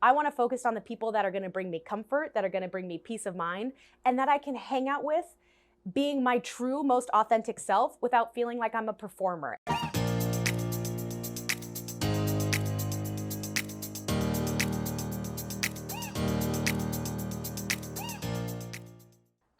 I want to focus on the people that are going to bring me comfort, that are going to bring me peace of mind, and that I can hang out with, being my true, most authentic self without feeling like I'm a performer.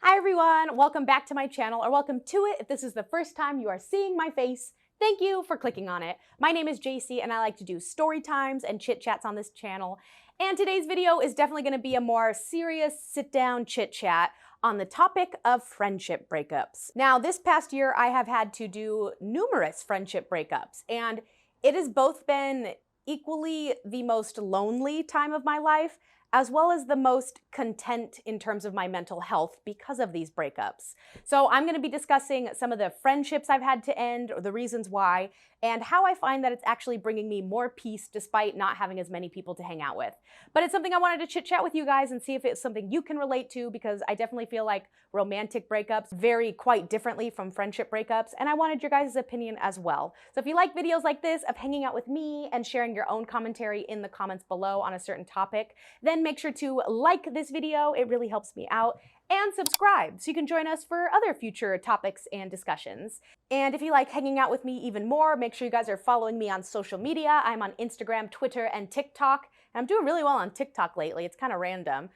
Hi everyone, welcome back to my channel, or welcome to it if this is the first time you are seeing my face. Thank you for clicking on it. My name is Jacy and I like to do story times and chit chats on this channel. And today's video is definitely going to be a more serious sit down chit chat on the topic of friendship breakups. Now, this past year I have had to do numerous friendship breakups, and it has both been equally the most lonely time of my life, as well as the most content in terms of my mental health because of these breakups. So I'm going to be discussing some of the friendships I've had to end, or the reasons why, and how I find that it's actually bringing me more peace despite not having as many people to hang out with. But it's something I wanted to chit chat with you guys and see if it's something you can relate to, because I definitely feel like romantic breakups vary quite differently from friendship breakups, and I wanted your guys' opinion as well. So if you like videos like this of hanging out with me and sharing your own commentary in the comments below on a certain topic, then make sure to like this video, it really helps me out, and subscribe so you can join us for other future topics and discussions. And if you like hanging out with me even more, make sure you guys are following me on social media. I'm on Instagram, Twitter, and TikTok, and I'm doing really well on TikTok lately. It's kind of random.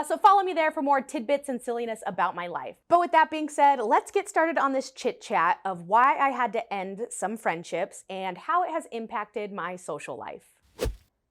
So follow me there for more tidbits and silliness about my life. But with that being said, let's get started on this chit chat of why I had to end some friendships and how it has impacted my social life.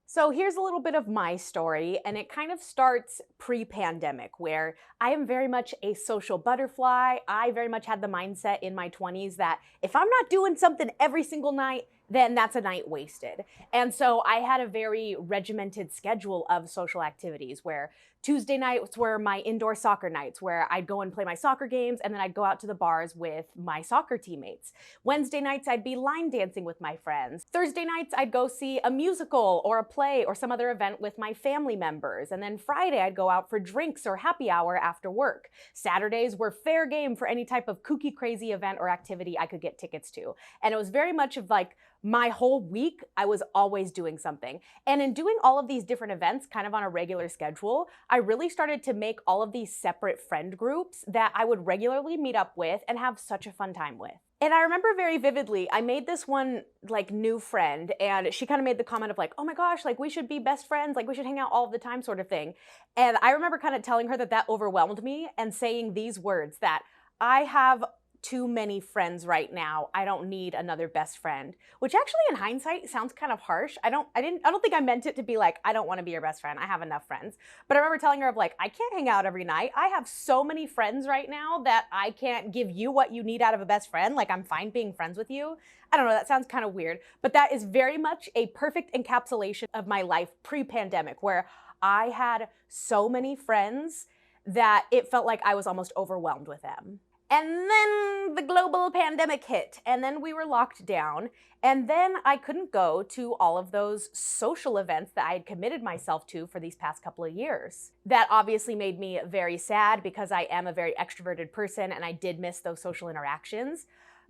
So here's a little bit of my story, and it kind of starts pre-pandemic, where I am very much a social butterfly. I very much had the mindset in my 20s that if I'm not doing something every single night, then that's a night wasted. And so I had a very regimented schedule of social activities, where Tuesday nights were my indoor soccer nights, where I'd go and play my soccer games, and then I'd go out to the bars with my soccer teammates. Wednesday nights, I'd be line dancing with my friends. Thursday nights, I'd go see a musical or a play or some other event with my family members. And then Friday, I'd go out for drinks or happy hour after work. Saturdays were fair game for any type of kooky, crazy event or activity I could get tickets to. And it was very much of like, my whole week, I was always doing something. And in doing all of these different events kind of on a regular schedule, I really started to make all of these separate friend groups that I would regularly meet up with and have such a fun time with. And I remember very vividly, I made this one like new friend, and she kind of made the comment of like, oh my gosh, like we should be best friends, like we should hang out all of the time sort of thing. And I remember kind of telling her that that overwhelmed me and saying these words, that I have too many friends right now. I don't need another best friend, which actually in hindsight sounds kind of harsh. I don't think I meant it to be like, I don't want to be your best friend. I have enough friends. But I remember telling her of like, I can't hang out every night. I have so many friends right now that I can't give you what you need out of a best friend. Like, I'm fine being friends with you. I don't know, that sounds kind of weird, but that is very much a perfect encapsulation of my life pre-pandemic, where I had so many friends that it felt like I was almost overwhelmed with them. And then the global pandemic hit, and then we were locked down, and then I couldn't go to all of those social events that I had committed myself to for these past couple of years. That obviously made me very sad, because I am a very extroverted person and I did miss those social interactions.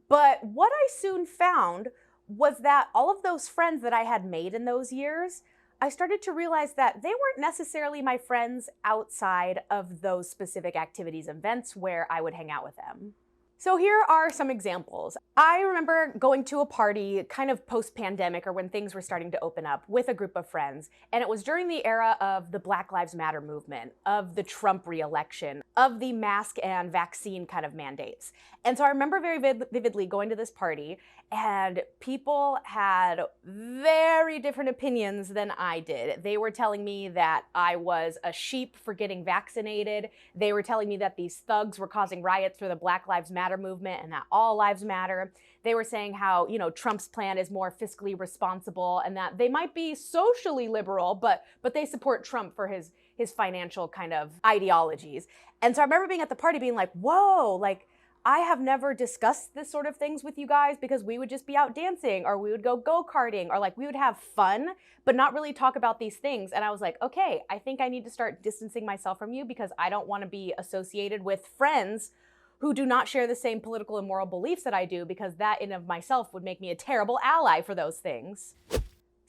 But what I soon found was that all of those friends that I had made in those years, I started to realize that they weren't necessarily my friends outside of those specific activities and events where I would hang out with them. So here are some examples. I remember going to a party kind of post-pandemic, or when things were starting to open up, with a group of friends. And it was during the era of the Black Lives Matter movement, of the Trump re-election, of the mask and vaccine kind of mandates. And so I remember very vividly going to this party, and people had very different opinions than I did. They were telling me that I was a sheep for getting vaccinated. They were telling me that these thugs were causing riots for the Black Lives Matter movement and that all lives matter. They were saying how, you know, Trump's plan is more fiscally responsible, and that they might be socially liberal, but they support Trump for his financial kind of ideologies. And so I remember being at the party being like, whoa, like, I have never discussed this sort of things with you guys, because we would just be out dancing, or we would go go-karting, or like we would have fun, but not really talk about these things. And I was like, okay, I think I need to start distancing myself from you, because I don't want to be associated with friends who do not share the same political and moral beliefs that I do, because that in of myself would make me a terrible ally for those things.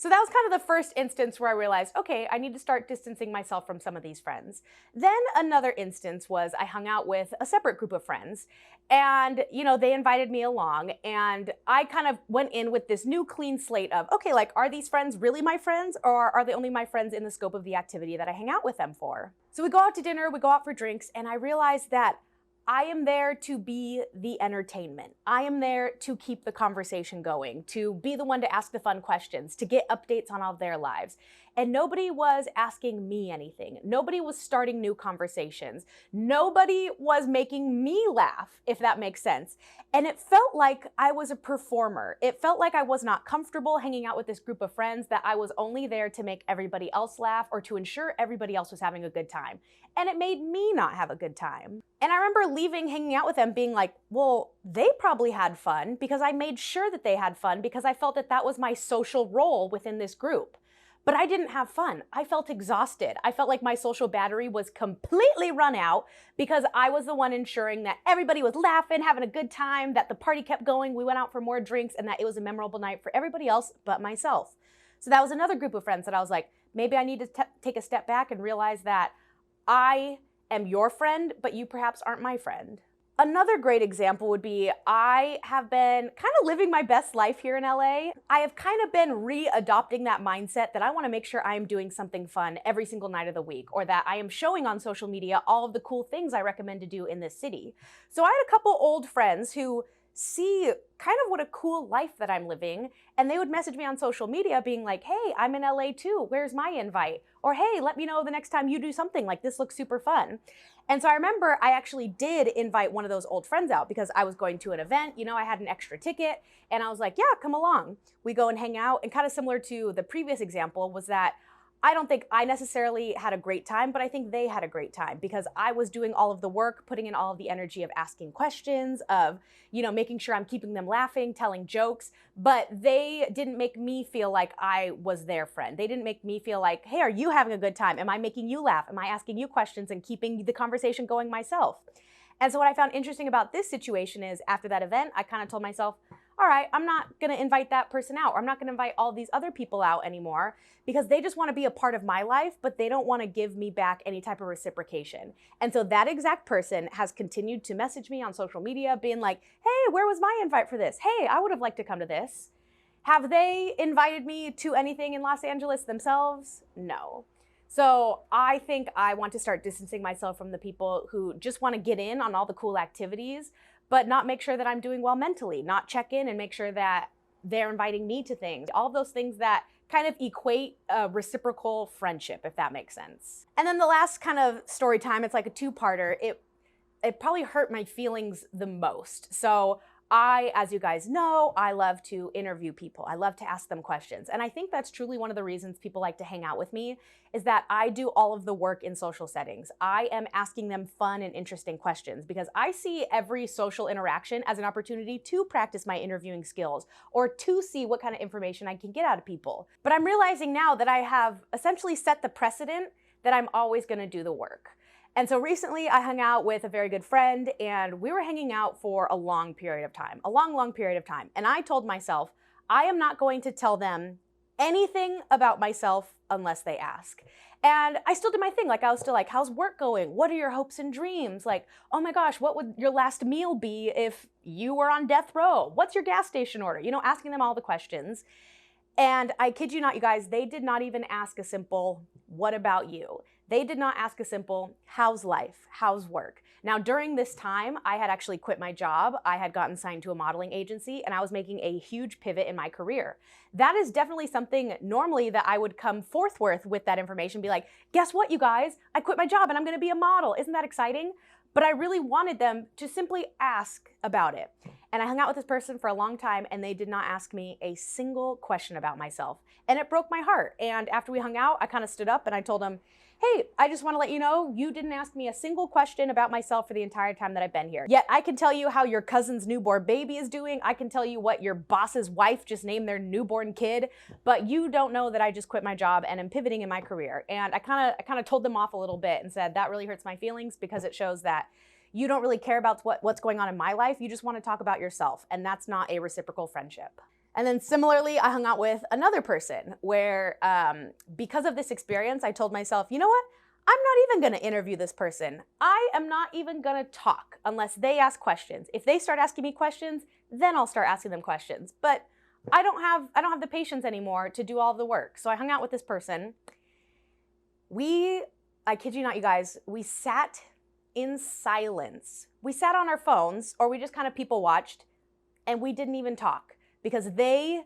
So that was kind of the first instance where I realized, okay, I need to start distancing myself from some of these friends. Then another instance was I hung out with a separate group of friends and, they invited me along and I kind of went in with this new clean slate of, okay, like, are these friends really my friends or are they only my friends in the scope of the activity that I hang out with them for? So we go out to dinner, we go out for drinks, and I realized that I am there to be the entertainment. I am there to keep the conversation going, to be the one to ask the fun questions, to get updates on all of their lives. And nobody was asking me anything. Nobody was starting new conversations. Nobody was making me laugh, if that makes sense. And it felt like I was a performer. It felt like I was not comfortable hanging out with this group of friends, that I was only there to make everybody else laugh or to ensure everybody else was having a good time. And it made me not have a good time. And I remember leaving, hanging out with them, being like, well, they probably had fun because I made sure that they had fun because I felt that that was my social role within this group. But I didn't have fun. I felt exhausted. I felt like my social battery was completely run out because I was the one ensuring that everybody was laughing, having a good time, that the party kept going, we went out for more drinks, and that it was a memorable night for everybody else but myself. So that was another group of friends that I was like, maybe I need to take a step back and realize that I am your friend, but you perhaps aren't my friend. Another great example would be I have been kind of living my best life here in LA. I have kind of been re-adopting that mindset that I want to make sure I am doing something fun every single night of the week, or that I am showing on social media all of the cool things I recommend to do in this city. So I had a couple old friends who see kind of what a cool life that I'm living, and they would message me on social media being like, hey, I'm in LA too, where's my invite? Or hey, let me know the next time you do something, like this looks super fun. And so I remember I actually did invite one of those old friends out because I was going to an event, I had an extra ticket, and I was like, yeah, come along. We go and hang out, and kind of similar to the previous example was that I don't think I necessarily had a great time, but I think they had a great time because I was doing all of the work, putting in all of the energy of asking questions, of, making sure I'm keeping them laughing, telling jokes, but they didn't make me feel like I was their friend. They didn't make me feel like, hey, are you having a good time? Am I making you laugh? Am I asking you questions and keeping the conversation going myself? And so what I found interesting about this situation is after that event, I kind of told myself, all right, I'm not going to invite that person out, or I'm not going to invite all these other people out anymore because they just want to be a part of my life, but they don't want to give me back any type of reciprocation. And so that exact person has continued to message me on social media being like, hey, where was my invite for this? Hey, I would have liked to come to this. Have they invited me to anything in Los Angeles themselves? No. So I think I want to start distancing myself from the people who just want to get in on all the cool activities, but not make sure that I'm doing well mentally, not check in and make sure that they're inviting me to things. All those things that kind of equate a reciprocal friendship, if that makes sense. And then the last kind of story time, it's like a two-parter. It probably hurt my feelings the most. So as you guys know, I love to interview people. I love to ask them questions. And I think that's truly one of the reasons people like to hang out with me is that I do all of the work in social settings. I am asking them fun and interesting questions because I see every social interaction as an opportunity to practice my interviewing skills or to see what kind of information I can get out of people. But I'm realizing now that I have essentially set the precedent that I'm always going to do the work. And so recently I hung out with a very good friend and we were hanging out for a long period of time, a long period of time. And I told myself, I am not going to tell them anything about myself unless they ask. And I still did my thing. Like I was still like, how's work going? What are your hopes and dreams? Like, oh my gosh, what would your last meal be if you were on death row? What's your gas station order? Asking them all the questions. And I kid you not, you guys, they did not even ask a simple, what about you? They did not ask a simple, how's life? How's work? Now, during this time, I had actually quit my job. I had gotten signed to a modeling agency and I was making a huge pivot in my career. That is definitely something normally that I would come forth with that information, be like, guess what, you guys? I quit my job and I'm gonna be a model. Isn't that exciting? But I really wanted them to simply ask about it. And I hung out with this person for a long time and they did not ask me a single question about myself. And it broke my heart. And after we hung out, I kind of stood up and I told them, hey, I just want to let you know, you didn't ask me a single question about myself for the entire time that I've been here. Yet I can tell you how your cousin's newborn baby is doing. I can tell you what your boss's wife just named their newborn kid, but you don't know that I just quit my job and am pivoting in my career. And I kind of told them off a little bit and said, that really hurts my feelings because it shows that you don't really care about what's going on in my life. You just want to talk about yourself. And that's not a reciprocal friendship. And then similarly, I hung out with another person where because of this experience, I told myself, you know what? I'm not even gonna interview this person. I am not even gonna talk unless they ask questions. If they start asking me questions, then I'll start asking them questions. But I don't have the patience anymore to do all of the work. So I hung out with this person. I kid you not, you guys, we sat in silence. We sat on our phones, or we just kind of people watched, and we didn't even talk because they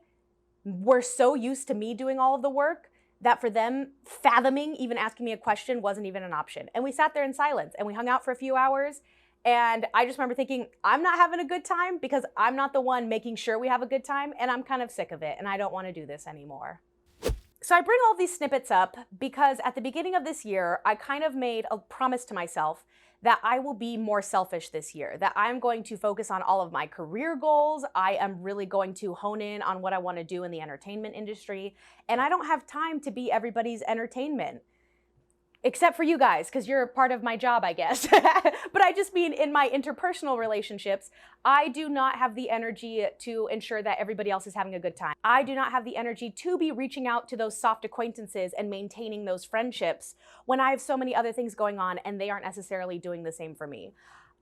were so used to me doing all of the work that for them, fathoming even asking me a question wasn't even an option. And we sat there in silence and we hung out for a few hours. And I just remember thinking, I'm not having a good time because I'm not the one making sure we have a good time, and I'm kind of sick of it and I don't want to do this anymore. So I bring all these snippets up because at the beginning of this year, I kind of made a promise to myself that I will be more selfish this year, that I'm going to focus on all of my career goals. I am really going to hone in on what I want to do in the entertainment industry. And I don't have time to be everybody's entertainment. Except for you guys, because you're part of my job, I guess. But I just mean in my interpersonal relationships, I do not have the energy to ensure that everybody else is having a good time. I do not have the energy to be reaching out to those soft acquaintances and maintaining those friendships when I have so many other things going on and they aren't necessarily doing the same for me.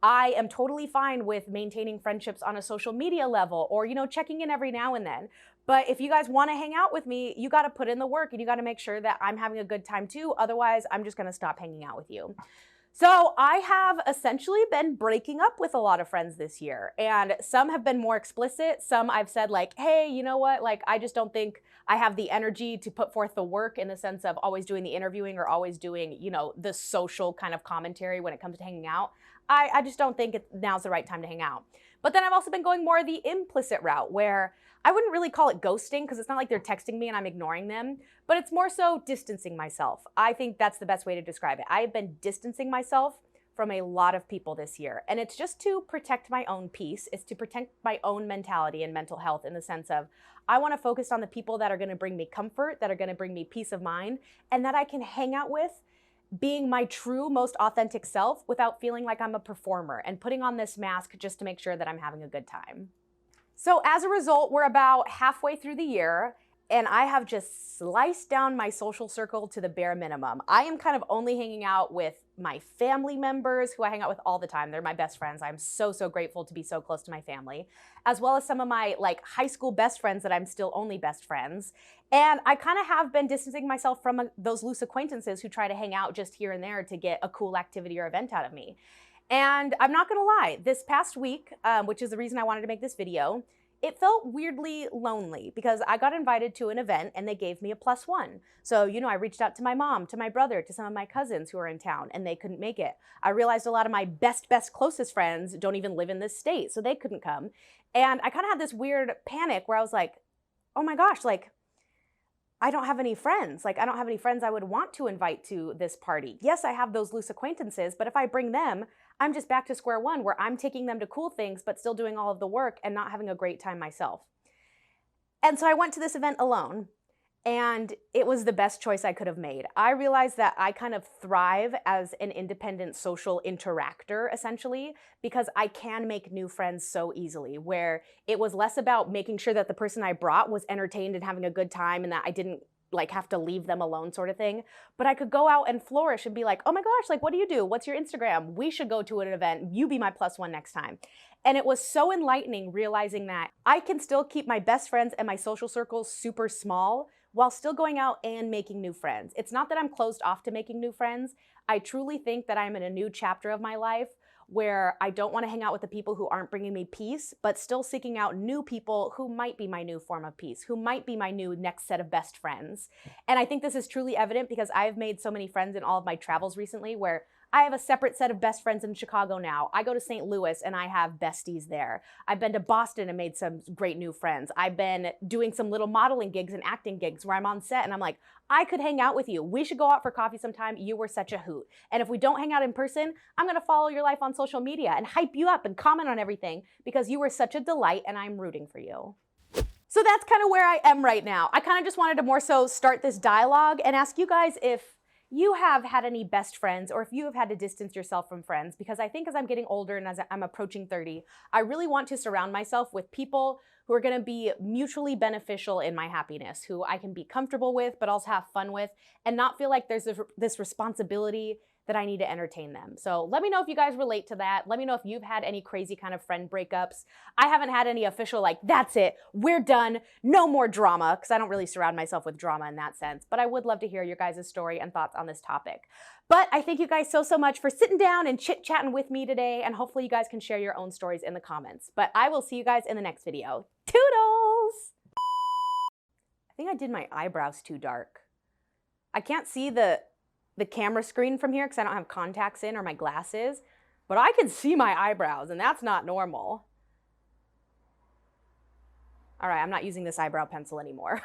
I am totally fine with maintaining friendships on a social media level or, checking in every now and then. But if you guys want to hang out with me, you got to put in the work and you got to make sure that I'm having a good time too. Otherwise, I'm just going to stop hanging out with you. So I have essentially been breaking up with a lot of friends this year, and some have been more explicit. Some I've said like, hey, you know what? Like, I just don't think I have the energy to put forth the work in the sense of always doing the interviewing or always doing, the social kind of commentary when it comes to hanging out. I just don't think now's the right time to hang out. But then I've also been going more the implicit route where I wouldn't really call it ghosting because it's not like they're texting me and I'm ignoring them, but it's more so distancing myself. I think that's the best way to describe it. I've been distancing myself from a lot of people this year, and it's just to protect my own peace. It's to protect my own mentality and mental health in the sense of I want to focus on the people that are going to bring me comfort, that are going to bring me peace of mind, and that I can hang out with being my true, most authentic self without feeling like I'm a performer and putting on this mask just to make sure that I'm having a good time. So as a result, we're about halfway through the year, and I have just sliced down my social circle to the bare minimum. I am kind of only hanging out with my family members who I hang out with all the time. They're my best friends. I'm so, so grateful to be so close to my family, as well as some of my high school best friends that I'm still only best friends. And I kind of have been distancing myself from those loose acquaintances who try to hang out just here and there to get a cool activity or event out of me. And I'm not gonna lie, this past week, which is the reason I wanted to make this video, it felt weirdly lonely because I got invited to an event and they gave me a +1. So, I reached out to my mom, to my brother, to some of my cousins who are in town and they couldn't make it. I realized a lot of my best closest friends don't even live in this state, so they couldn't come. And I kind of had this weird panic where I was like, oh my gosh, I don't have any friends. I don't have any friends I would want to invite to this party. Yes, I have those loose acquaintances, but if I bring them, I'm just back to square one where I'm taking them to cool things, but still doing all of the work and not having a great time myself. And so I went to this event alone, and it was the best choice I could have made. I realized that I kind of thrive as an independent social interactor, essentially, because I can make new friends so easily, where it was less about making sure that the person I brought was entertained and having a good time and that I didn't have to leave them alone sort of thing. But I could go out and flourish and be like, oh my gosh, what do you do? What's your Instagram? We should go to an event. You be my +1 next time. And it was so enlightening realizing that I can still keep my best friends and my social circles super small while still going out and making new friends. It's not that I'm closed off to making new friends. I truly think that I'm in a new chapter of my life where I don't want to hang out with the people who aren't bringing me peace, but still seeking out new people who might be my new form of peace, who might be my new next set of best friends. And I think this is truly evident because I've made so many friends in all of my travels recently where I have a separate set of best friends in Chicago now. I go to St. Louis and I have besties there. I've been to Boston and made some great new friends. I've been doing some little modeling gigs and acting gigs where I'm on set and I'm like, I could hang out with you. We should go out for coffee sometime. You were such a hoot. And if we don't hang out in person, I'm gonna follow your life on social media and hype you up and comment on everything because you were such a delight and I'm rooting for you. So that's kind of where I am right now. I kind of just wanted to more so start this dialogue and ask you guys if you have had any best friends, or if you have had to distance yourself from friends, because I think as I'm getting older and as I'm approaching 30, I really want to surround myself with people who are going to be mutually beneficial in my happiness, who I can be comfortable with, but also have fun with, and not feel like there's this responsibility that I need to entertain them. So let me know if you guys relate to that. Let me know if you've had any crazy kind of friend breakups. I haven't had any official, like, that's it, we're done, no more drama, because I don't really surround myself with drama in that sense. But I would love to hear your guys' story and thoughts on this topic. But I thank you guys so much for sitting down and chit-chatting with me today, and hopefully you guys can share your own stories in the comments. But I will see you guys in the next video. Toodles! I think I did my eyebrows too dark. I can't see the camera screen from here because I don't have contacts in or my glasses, but I can see my eyebrows, and that's not normal. All right, I'm not using this eyebrow pencil anymore.